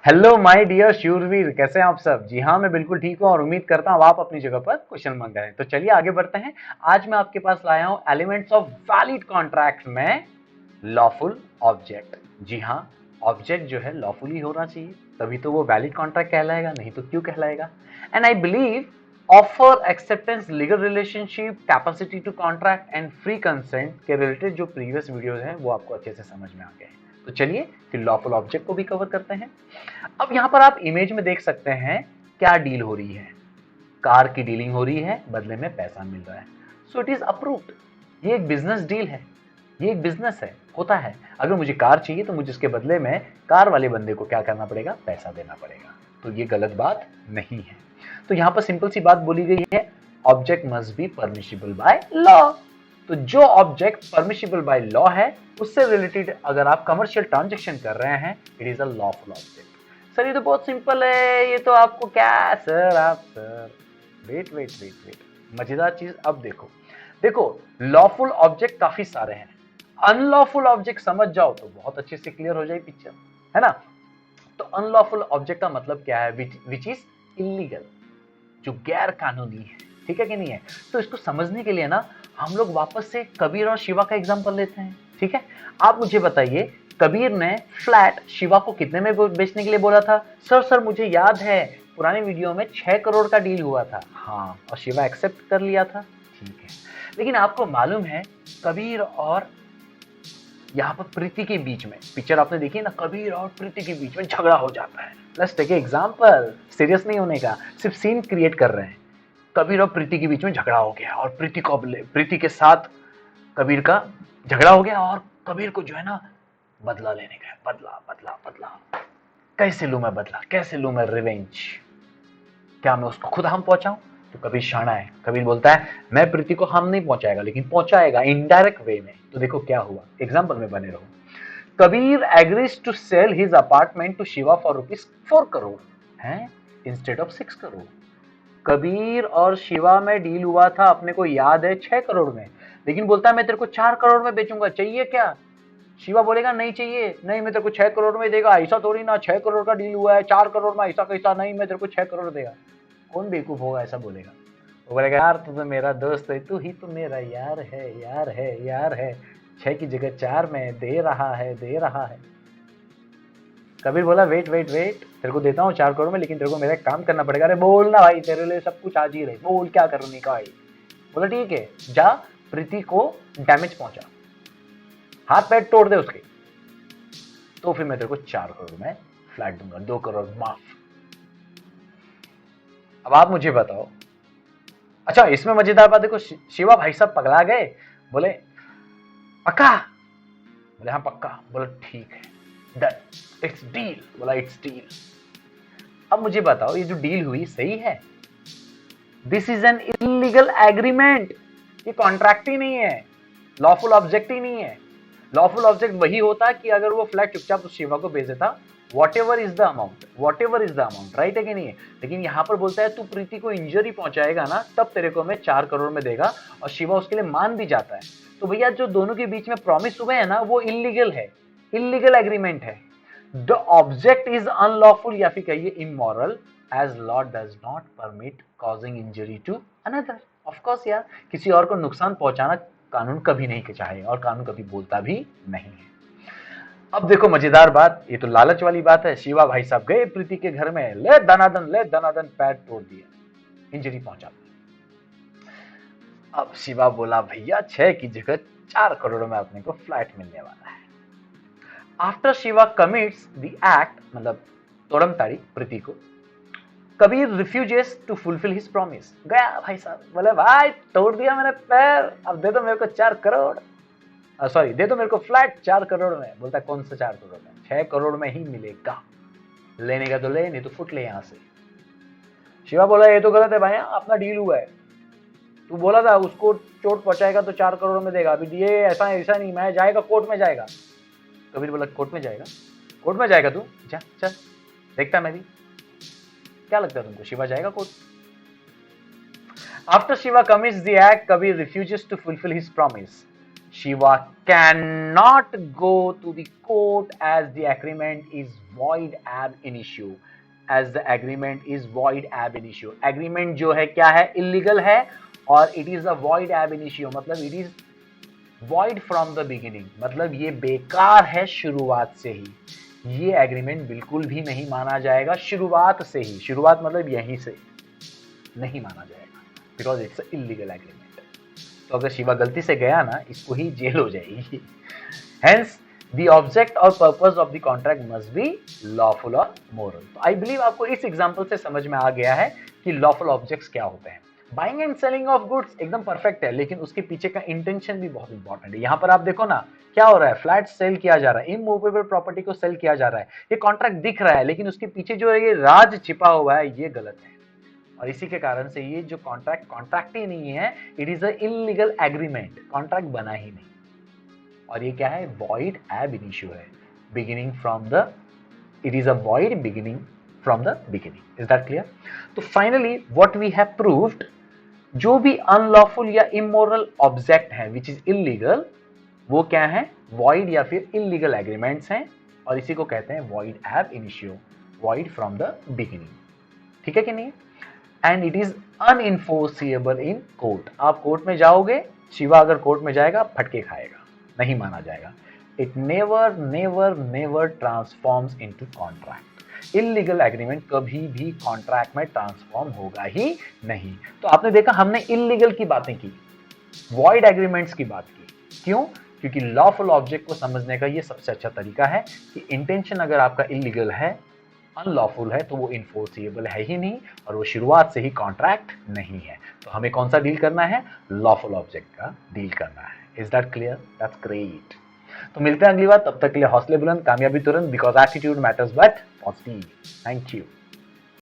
Hello my dear शूरवीर, कैसे हैं आप सब। जी हाँ, मैं बिल्कुल ठीक हूँ और उम्मीद करता हूँ आप अपनी जगह पर कुशल मंगल हैं। तो चलिए आगे बढ़ते हैं। आज मैं आपके पास लाया हूँ एलिमेंट्स ऑफ वैलिड कॉन्ट्रैक्ट में लॉफुल ऑब्जेक्ट। जी हाँ, ऑब्जेक्ट जो है लॉफुल ही होना चाहिए, तभी तो वो वैलिड कॉन्ट्रैक्ट कहलाएगा, नहीं तो क्यों कहलाएगा। And I believe offer acceptance legal relationship capacity to contract and free consent के रिलेटेड जो प्रीवियस वीडियोस हैं वो आपको अच्छे से समझ में आ गए हैं। तो चलिए फिर लॉफुल ऑब्जेक्ट को भी कवर करते हैं। अब यहां पर आप इमेज में देख सकते हैं क्या डील हो रही है। कार की डीलिंग हो रही है, बदले में पैसा मिल रहा है। So it is approved. ये एक बिजनेस डील है, ये एक बिजनेस है, होता है। अगर मुझे कार चाहिए तो मुझे उसके बदले में कार वाले बंदे को क्या करना पड़ेगा, पैसा देना पड़ेगा। तो ये गलत बात नहीं है। तो यहां पर सिंपल सी बात बोली गई है, object must be permissible by law. तो जो ऑब्जेक्ट परमिशिबल बाय लॉ है उससे रिलेटेड अगर आप कमर्शियल ट्रांजेक्शन कर रहे हैं, it is a lawful object. Sir ये तो बहुत सिंपल है, ये तो आपको क्या सर, आप sir wait wait wait wait, मजेदार चीज अब देखो। देखो, लॉफुल ऑब्जेक्ट काफी सारे हैं, अनलॉफुल ऑब्जेक्ट समझ जाओ तो बहुत अच्छे से क्लियर हो जाए पिक्चर, है ना। तो अनलॉफुल ऑब्जेक्ट का मतलब क्या है, विच इज इलीगल, जो गैर कानूनी है, ठीक है कि नहीं है। तो इसको समझने के लिए ना हम लोग वापस से कबीर और शिवा का एग्जांपल लेते हैं, ठीक है। आप मुझे बताइए, कबीर ने फ्लैट शिवा को कितने में बेचने के लिए बोला था। सर मुझे याद है पुराने वीडियो में 6 करोड़ का डील हुआ था। हाँ, और शिवा एक्सेप्ट कर लिया था, ठीक है। लेकिन आपको मालूम है कबीर और यहाँ पर प्रीति के बीच में, पिक्चर आपने देखी ना, कबीर और प्रीति के बीच में झगड़ा हो जाता है। लेट्स टेक एग्जांपल, सीरियस नहीं होने का, सिर्फ सीन क्रिएट कर रहे हैं। कबीर और प्रीति के बीच में झगड़ा हो गया और प्रीति के साथ कबीर का झगड़ा हो गया और कबीर को जो है ना बदला लेने का है। बदला बदला बदला, कैसे लूं मैं बदला, कैसे लूं मैं रिवेंज। क्या मैं उसको खुद हम पहुंचाऊं। तो कबीर शाना है, कबीर बोलता है मैं प्रीति को हम नहीं पहुंचाएगा, लेकिन पहुंचाएगा इनडायरेक्ट वे में। तो देखो क्या हुआ, एग्जाम्पल में बने रहो। Kabir agrees to sell his apartment to Shiva for ₹4 crore है, इंस्टेड ऑफ 6 करोड़। कबीर और शिवा में डील हुआ था, अपने को याद है, 6 करोड़ में। लेकिन बोलता है मैं तेरे को 4 करोड़ में बेचूंगा, चाहिए क्या। शिवा बोलेगा नहीं चाहिए, नहीं मैं तेरे को 6 करोड़ में देगा। ऐसा थोड़ी ना, 6 करोड़ का डील हुआ है, 4 करोड़ में ऐसा कैसा, नहीं मैं तेरे को 6 करोड़ देगा। कौन बेवकूफ होगा ऐसा बोलेगा। वो बोलेगा यार तू तो मेरा दोस्त है, तू ही तो मेरा यार है, यार है, यार है। 6 की जगह 4 में दे रहा है, दे रहा है। कबीर बोला वेट वेट वेट, तेरे को देता हूँ 4 करोड़ में, लेकिन तेरे को मेरा एक काम करना पड़ेगा। अरे बोल ना भाई, तेरे लिए सब कुछ हाजिर है, बोल क्या करने का भाई। बोला ठीक है, जा प्रीति को डैमेज पहुंचा, हाथ पैर तोड़ दे उसके, तो फिर मैं तेरे को 4 करोड़ में फ्लैट दूंगा, 2 करोड़ माफ। अब आप मुझे बताओ। अच्छा, इसमें मजेदार बात देखो, शिवा भाई साहब पगला गए, बोले पक्का, बोले हाँ पक्का, बोला ठीक है, डन, इट्स डील, बोला इट्स डील। अब मुझे बताओ ये जो डील हुई सही है। This is an illegal agreement, ये कॉन्ट्रैक्ट ही नहीं है, लॉफुल ऑब्जेक्ट ही नहीं है। लॉफुल ऑब्जेक्ट वही होता कि अगर वो फ्लैट चुपचाप उस शिवा को बेच देता, what ever is the amount, what ever is the amount, right है कि नहीं है। लेकिन यहां पर बोलता है तू प्रीति को इंजरी पहुंचाएगा ना, तब तेरे को मैं 4 करोड़ में देगा, और शिवा उसके लिए मान भी जाता है। तो भैया जो दोनों के बीच में प्रॉमिस हुए है ना, वो इलीगल है, इलीगल एग्रीमेंट है। द ऑब्जेक्ट इज अनलॉफुल, या फिर कहिए immoral, as law does not permit causing injury to another. Of course यार, किसी और को नुकसान पहुंचाना कानून कभी नहीं चाहेगा, और कानून कभी बोलता भी नहीं है। अब देखो मजेदार बात, ये तो लालच वाली बात है। शिवा भाई साहब गए प्रीति के घर में, ले दनादन, ले दनादन, पैर तोड़ दिया, इंजरी पहुंचा दी। अब शिवा बोला भैया 6 की जगह 4 करोड़ में अपने को फ्लैट मिलने वाला है। After Shiva commits the act, मतलब तोड़म ताड़ी प्रीति को, Kabir refuses to fulfil his promise. गया भाई साहब, बोले भाई तोड़ दिया मैंने पैर, अब दे दो मेरे को 4 करोड़, सॉरी दे दो मेरे को फ्लैट 4 करोड़ में। बोलता कौन सा 4 करोड़ में, 6 करोड़ में ही मिलेगा, लेने का तो ले, नहीं तो फुट ले यहां से। शिवा बोला ये तो गलत है भाई, अपना डील हुआ है, तू बोला था उसको चोट पहुंचाएगा तो 4 करोड़ में देगा, अभी ये ऐसा ऐसा नहीं, मैं जाएगा कोर्ट में जाएगा। कबीर बोला कोर्ट में जाएगा, कोर्ट में जाएगा तू, जा चल देखता मैं भी, क्या लगता है तुमको शिवा जाएगा कोर्ट। After Shiva commits the act, Kabir refuses to fulfil his promise. Shiva cannot go to the court as the agreement is void ab initio. As the agreement is void ab initio. Agreement जो है क्या है? illegal है और it is a void ab initio मतलब it is void from the beginning मतलब ये बेकार है शुरुआत से ही। ये एग्रीमेंट बिल्कुल भी नहीं माना जाएगा शुरुआत से ही। शुरुआत मतलब यहीं से नहीं माना जाएगा बिकॉज इट्स इलीगल एग्रीमेंट। तो अगर शिवा गलती से गया ना, इसको ही जेल हो जाएगी। हेंस द ऑब्जेक्ट और purpose of the contract must be lawful और मोरल। तो आई बिलीव आपको इस एग्जांपल से समझ में आ गया है कि लॉफुल ऑब्जेक्ट्स क्या होते हैं। Buying and selling of goods एकदम परफेक्ट है, लेकिन उसके पीछे का इंटेंशन भी बहुत इंपॉर्टेंट है। यहाँ पर आप देखो ना, क्या हो रहा है? फ्लैट सेल किया जा रहा है, इमूवेबल प्रॉपर्टी को सेल किया जा रहा है। ये कॉन्ट्रैक्ट दिख रहा है, लेकिन उसके पीछे जो है ये राज छिपा हुआ है, ये गलत है। और इसी के कारण से ये जो कॉन्ट्रैक्ट ही नहीं है, it is a illegal agreement, contract बना ही नहीं। और ये क्या है? वॉइड एब इनिशियो है, beginning from the, it is a void beginning from the beginning. Is that clear? तो finally what we have proved, जो भी अनलॉफुल या इमोरल ऑब्जेक्ट है विच इज इलीगल, वो क्या है? वॉइड या फिर इलीगल एग्रीमेंट्स हैं, और इसी को कहते हैं void ab initio, void from the beginning. ठीक है कि नहीं? And it is unenforceable in court. आप कोर्ट में जाओगे, शिवा अगर कोर्ट में जाएगा फटके खाएगा, नहीं माना जाएगा। It never never never transforms into contract. Illegal agreement कभी भी कॉन्ट्रैक्ट में ट्रांसफॉर्म होगा ही नहीं। तो आपने देखा, हमने इलीगल की बातें की, वॉइड एग्रीमेंट्स की बात की। क्यों? क्योंकि लॉफुल ऑब्जेक्ट को समझने का ये सबसे अच्छा तरीका है कि इंटेंशन अगर आपका इलीगल है, अनलॉफुल है, तो वो इन्फोर्सिएबल है ही नहीं, और वो शुरुआत से ही कॉन्ट्रैक्ट नहीं है। तो हमें कौन सा डील करना है? लॉफुल ऑब्जेक्ट का डील करना है। Is that clear? That's great. तो मिलते हैं अगली बार, तब तक के लिए हौसले बुलंद, कामयाबी तुरंत, because attitude matters but positive. Thank you.